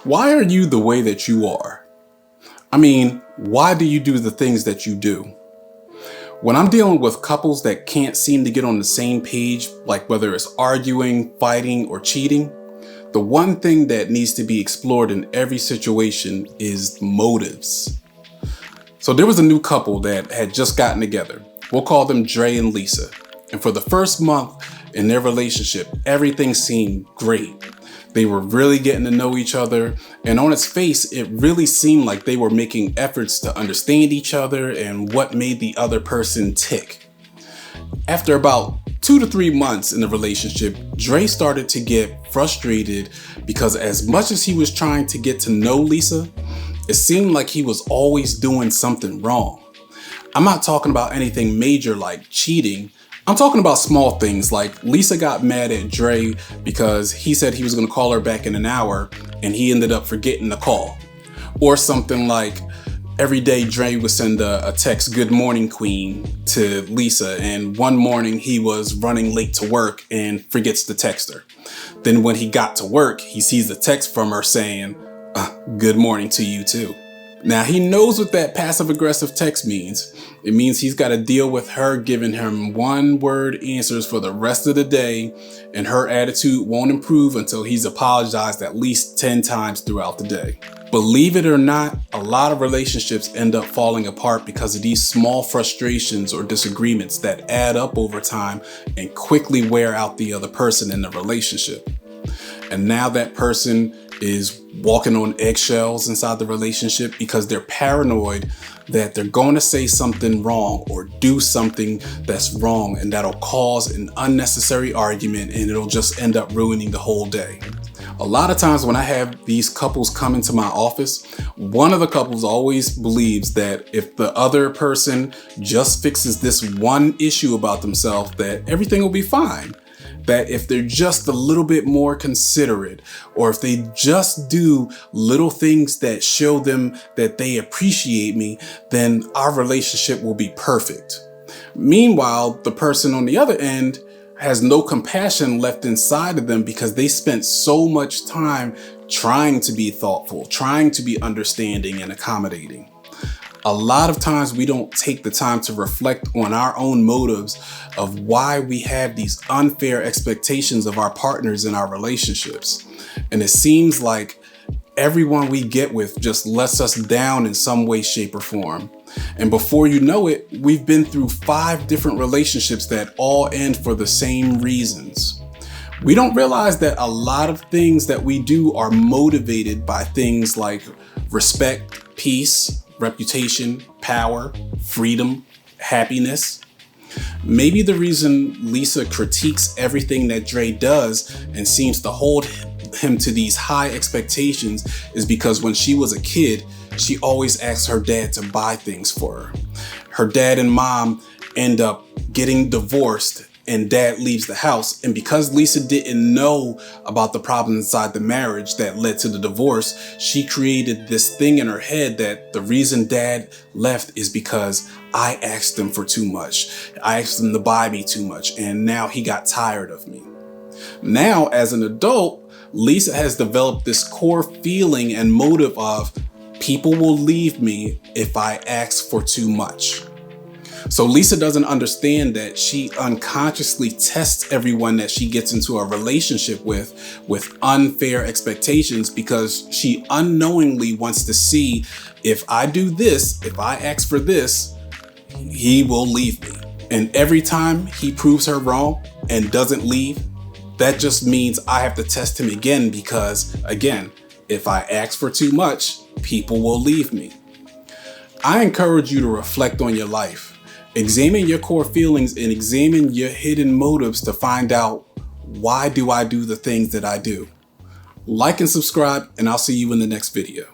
Why are you the way that you are? I mean, why do you do the things that you do? When I'm dealing with couples that can't seem to get on the same page, like whether it's arguing, fighting, or cheating, the one thing that needs to be explored in every situation is motives. So there was a new couple that had just gotten together. We'll call them Dre and Lisa. And for the first month in their relationship, everything seemed great. They were really getting to know each other, and on its face, it really seemed like they were making efforts to understand each other and what made the other person tick. After about 2 to 3 months in the relationship, Dre started to get frustrated because as much as he was trying to get to know Lisa, it seemed like he was always doing something wrong. I'm not talking about anything major like cheating. I'm talking about small things like Lisa got mad at Dre because he said he was going to call her back in an hour and he ended up forgetting the call. Or something like every day Dre would send a text, "Good morning, Queen," to Lisa, and one morning he was running late to work and forgets to text her. Then when he got to work, he sees a text from her saying, "Good morning to you too." Now he knows what that passive aggressive text means. It means he's got to deal with her giving him one word answers for the rest of the day, and her attitude won't improve until he's apologized at least 10 times throughout the day. Believe it or not, a lot of relationships end up falling apart because of these small frustrations or disagreements that add up over time and quickly wear out the other person in the relationship. And now that person is walking on eggshells inside the relationship because they're paranoid that they're going to say something wrong or do something that's wrong, and that'll cause an unnecessary argument and it'll just end up ruining the whole day. A lot of times when I have these couples come into my office, one of the couples always believes that if the other person just fixes this one issue about themselves, that everything will be fine. That if they're just a little bit more considerate, or if they just do little things that show them that they appreciate me, then our relationship will be perfect. Meanwhile, the person on the other end has no compassion left inside of them because they spent so much time trying to be thoughtful, trying to be understanding and accommodating. A lot of times we don't take the time to reflect on our own motives of why we have these unfair expectations of our partners in our relationships. And it seems like everyone we get with just lets us down in some way, shape, or form. And before you know it, we've been through 5 different relationships that all end for the same reasons. We don't realize that a lot of things that we do are motivated by things like respect, peace, reputation, power, freedom, happiness. Maybe the reason Lisa critiques everything that Dre does and seems to hold him to these high expectations is because when she was a kid, she always asked her dad to buy things for her. Her dad and mom end up getting divorced and dad leaves the house. And because Lisa didn't know about the problems inside the marriage that led to the divorce, she created this thing in her head that the reason dad left is because I asked him for too much. I asked him to buy me too much, and now he got tired of me. Now, as an adult, Lisa has developed this core feeling and motive of people will leave me if I ask for too much. So Lisa doesn't understand that she unconsciously tests everyone that she gets into a relationship with unfair expectations because she unknowingly wants to see if I do this, if I ask for this, he will leave me. And every time he proves her wrong and doesn't leave, that just means I have to test him again because, again, if I ask for too much, people will leave me. I encourage you to reflect on your life. Examine your core feelings and examine your hidden motives to find out, why do I do the things that I do? Like and subscribe, and I'll see you in the next video.